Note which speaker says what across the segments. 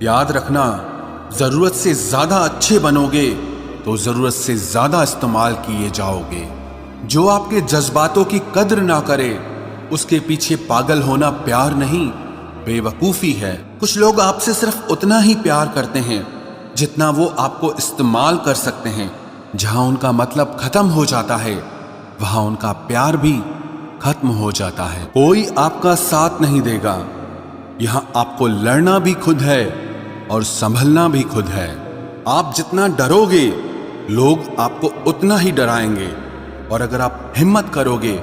Speaker 1: याद रखना, जरूरत से ज्यादा अच्छे बनोगे तो जरूरत से ज्यादा इस्तेमाल किए जाओगे। जो आपके जज्बातों की कद्र ना करे उसके पीछे पागल होना प्यार नहीं, बेवकूफी है। कुछ लोग आपसे सिर्फ उतना ही प्यार करते हैं जितना वो आपको इस्तेमाल कर सकते हैं। जहां उनका मतलब खत्म हो जाता है वहां उनका प्यार भी खत्म हो जाता है। कोई आपका साथ नहीं देगा। यहां आपको लड़ना भी खुद है और संभलना भी खुद है। आप जितना डरोगे लोग आपको उतना ही डराएंगे, और अगर आप हिम्मत करोगे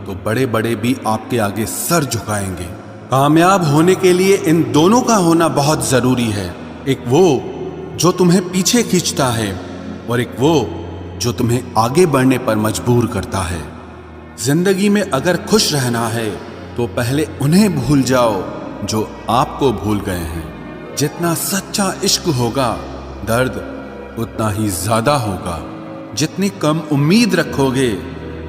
Speaker 1: तो बड़े बड़े भी आपके आगे सर झुकाएंगे। कामयाब होने के लिए इन दोनों का होना बहुत जरूरी है। एक वो जो तुम्हें पीछे खींचता है और एक वो जो तुम्हें आगे बढ़ने पर मजबूर करता है। जिंदगी में अगर खुश रहना है तो पहले उन्हें भूल जाओ जो आपको भूल गए हैं। जितना सच्चा इश्क होगा दर्द उतना ही ज्यादा होगा। जितनी कम उम्मीद रखोगे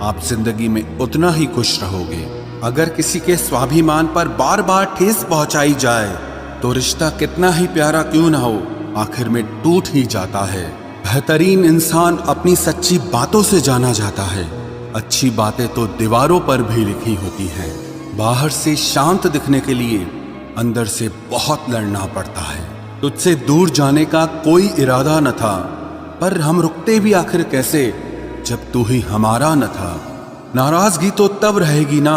Speaker 1: आप जिंदगी में उतना ही खुश रहोगे। अगर किसी के स्वाभिमान पर बार बार ठेस पहुंचाई जाए तो रिश्ता कितना ही प्यारा क्यों ना हो आखिर में टूट ही जाता है। बेहतरीन इंसान अपनी सच्ची बातों से जाना जाता है। अच्छी बातें तो दीवारों पर भी लिखी होती हैं। बाहर से शांत दिखने के लिए अंदर से बहुत लड़ना पड़ता है। तुझसे दूर जाने का कोई इरादा न था, पर हम रुकते भी आखिर कैसे जब तू ही हमारा न था। नाराजगी तो तब रहेगी ना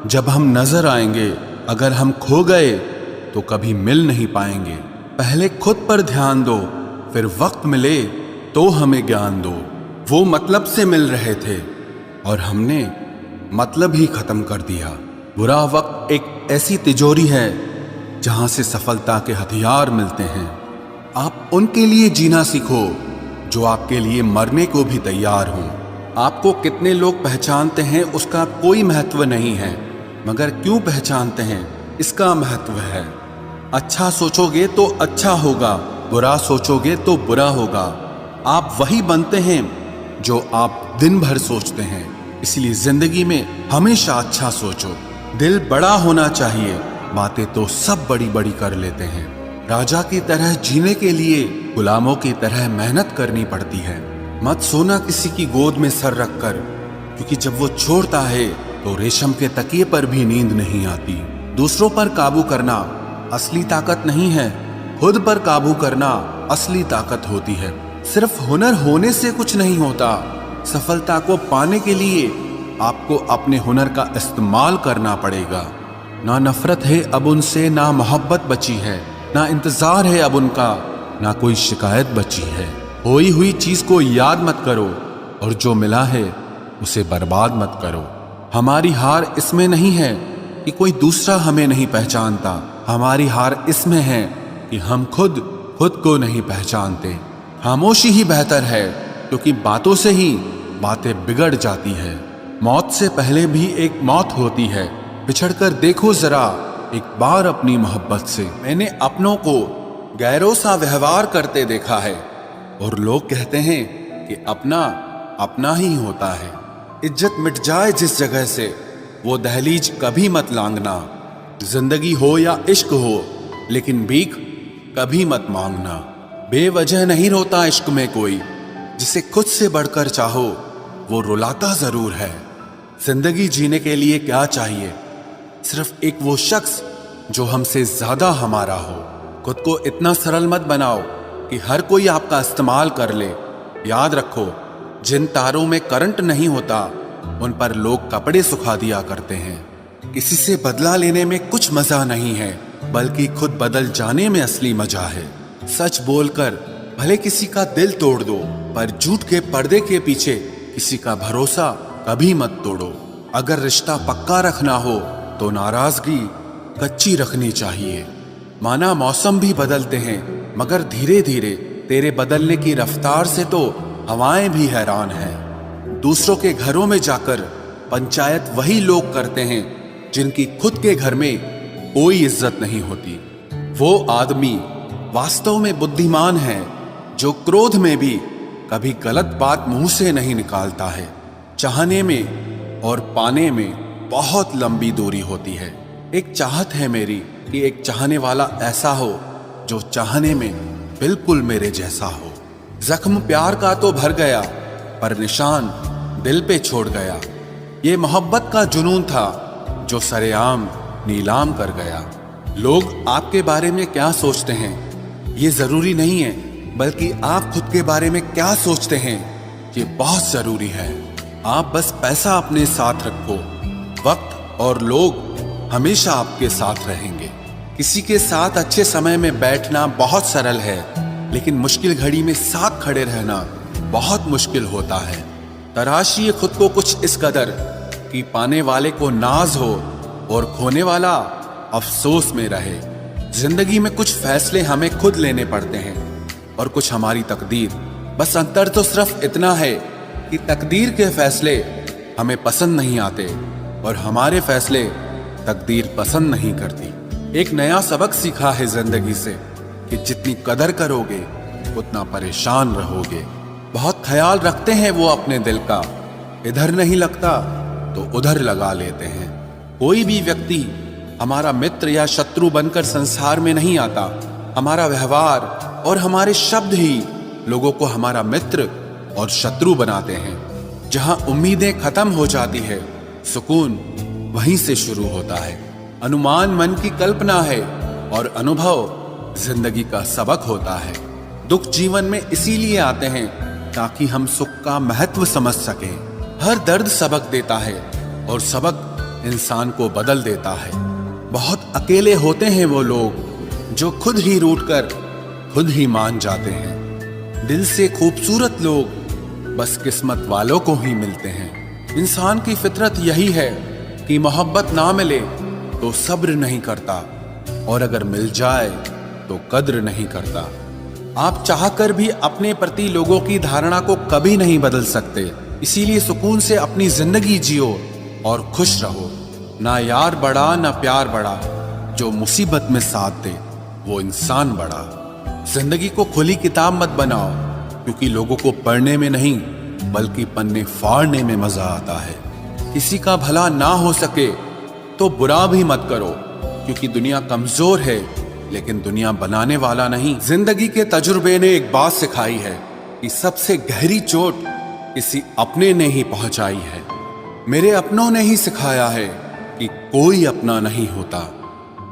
Speaker 1: जब हम नजर आएंगे। अगर हम खो गए तो कभी मिल नहीं पाएंगे। पहले खुद पर ध्यान दो, फिर वक्त मिले तो हमें ज्ञान दो। वो मतलब से मिल रहे थे और हमने मतलब ही खत्म कर दिया। बुरा वक्त एक ऐसी तिजोरी है जहां से सफलता के हथियार मिलते हैं। आप उनके लिए जीना सीखो जो आपके लिए मरने को भी तैयार हों। आपको कितने लोग पहचानते हैं उसका कोई महत्व नहीं है, मगर क्यों पहचानते हैं इसका महत्व है। अच्छा सोचोगे तो अच्छा होगा, बुरा सोचोगे तो बुरा होगा। आप वही बनते हैं जो आप दिन भर सोचते हैं। इसलिए जिंदगी में हमेशा अच्छा सोचो। दिल बड़ा होना चाहिए, बातें तो सब बड़ी बड़ी कर लेते हैं। राजा की तरह जीने के लिए गुलामों की तरह मेहनत करनी पड़ती है। मत सोना किसी की गोद में सर रखकर, क्योंकि जब वो छोड़ता है तो रेशम के तकिए पर भी नींद नहीं आती। दूसरों पर काबू करना असली ताकत नहीं है, खुद पर काबू करना असली ताकत होती है। सिर्फ हुनर होने से कुछ नहीं होता। सफलता को पाने के लिए आपको अपने हुनर का इस्तेमाल करना पड़ेगा। ना नफरत है अब उनसे, ना मोहब्बत बची है, ना इंतजार है अब उनका, ना कोई शिकायत बची है। खोई हुई चीज को याद मत करो और जो मिला है उसे बर्बाद मत करो। हमारी हार इसमें नहीं है कि कोई दूसरा हमें नहीं पहचानता। हमारी हार इसमें है कि हम खुद को नहीं पहचानते। खामोशी ही बेहतर है, क्योंकि बातों से ही बातें बिगड़ जाती है। मौत से पहले भी एक मौत होती है। बिछड़कर देखो जरा एक बार अपनी मोहब्बत से। मैंने अपनों को गैरों सा व्यवहार करते देखा है, और लोग कहते हैं कि अपना अपना ही होता है। इज्जत मिट जाए जिस जगह से वो दहलीज कभी मत लांघना। जिंदगी हो या इश्क हो, लेकिन भीख कभी मत मांगना। बेवजह नहीं रोता इश्क में कोई, जिसे खुद से बढ़कर चाहो वो रुलाता जरूर है। जिंदगी जीने के लिए क्या चाहिए? सिर्फ एक वो शख्स जो हमसे ज्यादा हमारा हो। खुद को इतना सरल मत बनाओ कि हर कोई आपका इस्तेमाल कर ले। याद रखो, जिन तारों में करंट नहीं होता उन पर लोग कपड़े सुखा दिया करते हैं। किसी से बदला लेने में कुछ मजा नहीं है, बल्कि खुद बदल जाने में असली मजा है। सच बोलकर भले किसी का दिल तोड़ दो, पर झूठ के पर्दे के पीछे किसी का भरोसा कभी मत तोड़ो। अगर रिश्ता पक्का रखना हो तो नाराजगी कच्ची रखनी चाहिए। माना मौसम भी बदलते हैं, मगर धीरे धीरे तेरे बदलने की रफ्तार से तो हवाएं भी हैरान हैं। दूसरों के घरों में जाकर पंचायत वही लोग करते हैं जिनकी खुद के घर में कोई इज्जत नहीं होती। वो आदमी वास्तव में बुद्धिमान है जो क्रोध में भी कभी गलत बात मुंह से नहीं निकालता है। चाहने में और पाने में बहुत लंबी दूरी होती है। एक चाहत है मेरी कि एक चाहने वाला ऐसा हो जो चाहने में बिल्कुल मेरे जैसा हो। जख्म प्यार का तो भर गया, पर निशान दिल पे छोड़ गया। ये मोहब्बत का जुनून था जो सरेआम नीलाम कर गया। लोग आपके बारे में क्या सोचते हैं ये जरूरी नहीं है, बल्कि आप खुद के बारे में क्या सोचते हैं ये बहुत जरूरी है। आप बस पैसा अपने साथ रखो, वक्त और लोग हमेशा आपके साथ रहेंगे। किसी के साथ अच्छे समय में बैठना बहुत सरल है, लेकिन मुश्किल घड़ी में साथ खड़े रहना बहुत मुश्किल होता है। तराशिए खुद को कुछ इस कदर कि पाने वाले को नाज हो और खोने वाला अफसोस में रहे। जिंदगी में कुछ फैसले हमें खुद लेने पड़ते हैं और कुछ हमारी तकदीर। बस अंतर तो सिर्फ इतना है कि तकदीर के फैसले हमें पसंद नहीं आते और हमारे फैसले तकदीर पसंद नहीं करती। एक नया सबक सीखा है जिंदगी से कि जितनी कदर करोगे उतना परेशान रहोगे। बहुत ख्याल रखते हैं वो अपने दिल का, इधर नहीं लगता तो उधर लगा लेते हैं। कोई भी व्यक्ति हमारा मित्र या शत्रु बनकर संसार में नहीं आता। हमारा व्यवहार और हमारे शब्द ही लोगों को हमारा मित्र और शत्रु बनाते हैं। जहां उम्मीदें खत्म हो जाती है, सुकून वहीं से शुरू होता है। अनुमान मन की कल्पना है और अनुभव जिंदगी का सबक होता है। दुख जीवन में इसीलिए आते हैं ताकि हम सुख का महत्व समझ सकें। हर दर्द सबक देता है और सबक इंसान को बदल देता है। बहुत अकेले होते हैं वो लोग जो खुद ही रूठकर खुद ही मान जाते हैं। दिल से खूबसूरत लोग बस किस्मत वालों को ही मिलते हैं। इंसान की फितरत यही है कि मोहब्बत ना मिले तो सब्र नहीं करता, और अगर मिल जाए तो कद्र नहीं करता। आप चाहकर भी अपने प्रति लोगों की धारणा को कभी नहीं बदल सकते। इसीलिए सुकून से अपनी जिंदगी जियो और खुश रहो। ना यार बड़ा ना प्यार बड़ा, जो मुसीबत में साथ दे वो इंसान बड़ा। जिंदगी को खुली किताब मत बनाओ, क्योंकि लोगों को पढ़ने में नहीं बल्कि पन्ने फाड़ने में मजा आता है। किसी का भला ना हो सके तो बुरा भी मत करो, क्योंकि दुनिया कमजोर है लेकिन दुनिया बनाने वाला नहीं। जिंदगी के तजुर्बे ने एक बात सिखाई है कि सबसे गहरी चोट किसी अपने ने ही पहुंचाई है। मेरे अपनों ने ही सिखाया है कि कोई अपना नहीं होता।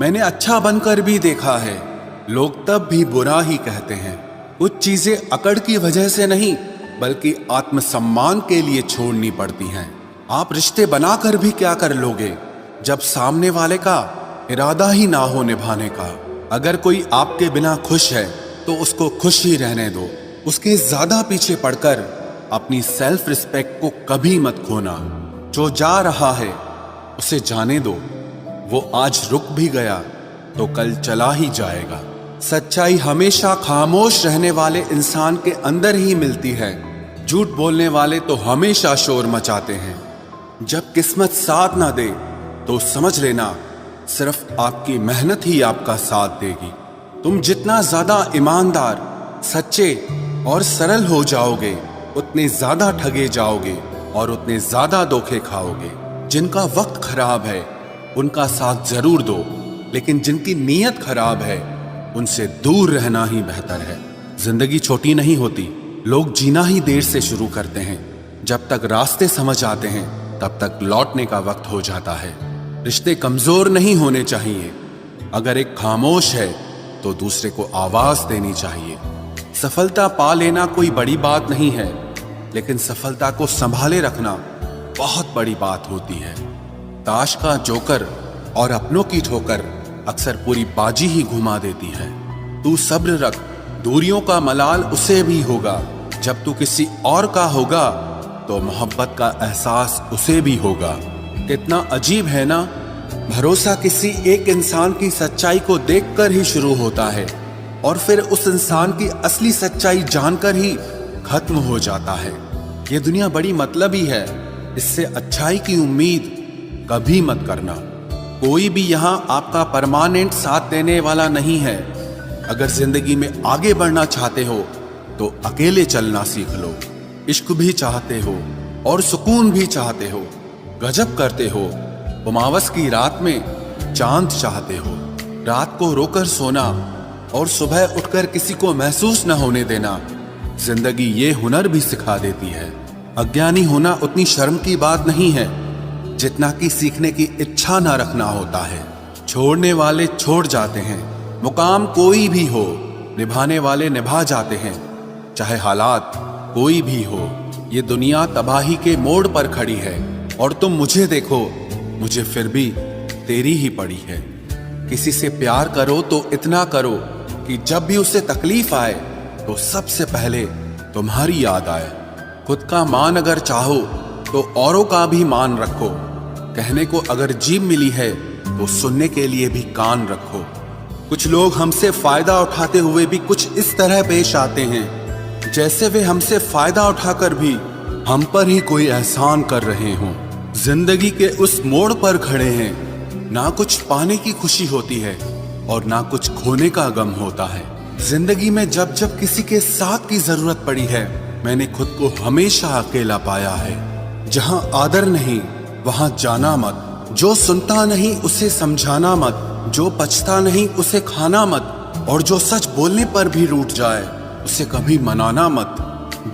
Speaker 1: मैंने अच्छा बनकर भी देखा है, लोग तब भी बुरा ही कहते हैं। कुछ चीजें अकड़ की वजह से नहीं बल्कि आत्मसम्मान के लिए छोड़नी पड़ती हैं। आप रिश्ते बनाकर भी क्या कर लोगे जब सामने वाले का इरादा ही ना हो निभाने का। अगर कोई आपके बिना खुश है तो उसको खुश ही रहने दो। उसके ज्यादा पीछे पड़कर अपनी सेल्फ रिस्पेक्ट को कभी मत खोना। जो जा रहा है उसे जाने दो, वो आज रुक भी गया तो कल चला ही जाएगा। सच्चाई हमेशा खामोश रहने वाले इंसान के अंदर ही मिलती है। झूठ बोलने वाले तो हमेशा शोर मचाते हैं। जब किस्मत साथ ना दे तो समझ लेना सिर्फ आपकी मेहनत ही आपका साथ देगी। तुम जितना ज्यादा ईमानदार, सच्चे और सरल हो जाओगे उतने ज्यादा ठगे जाओगे और उतने ज्यादा धोखे खाओगे। जिनका वक्त खराब है उनका साथ जरूर दो, लेकिन जिनकी नीयत खराब है उनसे दूर रहना ही बेहतर है। जिंदगी छोटी नहीं होती, लोग जीना ही देर से शुरू करते हैं। जब तक रास्ते समझ आते हैं तब तक लौटने का वक्त हो जाता है। रिश्ते कमजोर नहीं होने चाहिए। अगर एक खामोश है तो दूसरे को आवाज देनी चाहिए। सफलता पा लेना कोई बड़ी बात नहीं है, लेकिन सफलता को संभाले रखना बहुत बड़ी बात होती है। ताश का जोकर और अपनों की ठोकर अक्सर पूरी बाजी ही घुमा देती है। तू सब्र रख, दूरियों का मलाल उसे भी होगा। जब तू किसी और का होगा तो मोहब्बत का एहसास उसे भी होगा। कितना अजीब है ना, भरोसा किसी एक इंसान की सच्चाई को देखकर ही शुरू होता है और फिर उस इंसान की असली सच्चाई जानकर ही खत्म हो जाता है। ये दुनिया बड़ी मतलबी है, इससे अच्छाई की उम्मीद कभी मत करना। कोई भी यहाँ आपका परमानेंट साथ देने वाला नहीं है। अगर जिंदगी में आगे बढ़ना चाहते हो तो अकेले चलना सीख लो। इश्क भी चाहते हो और सुकून भी चाहते हो, गजब करते हो। अमावस की रात में चांद चाहते हो। रात को रोकर सोना और सुबह उठकर किसी को महसूस न होने देना। जिंदगी ये हुनर भी सिखा देती है। अज्ञानी होना उतनी शर्म की बात नहीं है जितना कि सीखने की इच्छा न रखना होता है। छोड़ने वाले छोड़ जाते हैं, मुकाम कोई भी हो, निभाने वाले निभा जाते हैं, चाहे हालात कोई भी हो। ये दुनिया तबाही के मोड़ पर खड़ी है और तुम मुझे देखो, मुझे फिर भी तेरी ही पड़ी है। किसी से प्यार करो तो इतना करो कि जब भी उसे तकलीफ आए तो सबसे पहले तुम्हारी याद आए। खुद का मान अगर चाहो तो औरों का भी मान रखो। कहने को अगर जीभ मिली है तो सुनने के लिए भी कान रखो। कुछ लोग हमसे फायदा उठाते हुए भी कुछ इस तरह पेश आते हैं जैसे वे हमसे फायदा उठाकर भी हम पर ही कोई एहसान कर रहे हों। जिंदगी के उस मोड़ पर खड़े हैं, ना कुछ पाने की खुशी होती है और ना कुछ खोने का गम होता है। जिंदगी में जब जब किसी के साथ की जरूरत पड़ी है, मैंने खुद को हमेशा अकेला पाया है। जहां आदर नहीं वहां जाना मत, जो सुनता नहीं उसे समझाना मत, जो पछता नहीं उसे खाना मत, और जो सच बोलने पर भी रूठ जाए उसे कभी मनाना मत।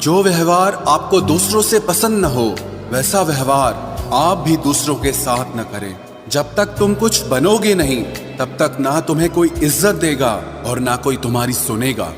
Speaker 1: जो व्यवहार आपको दूसरों से पसंद न हो वैसा व्यवहार आप भी दूसरों के साथ न करें। जब तक तुम कुछ बनोगे नहीं तब तक ना तुम्हें कोई इज्जत देगा और ना कोई तुम्हारी सुनेगा।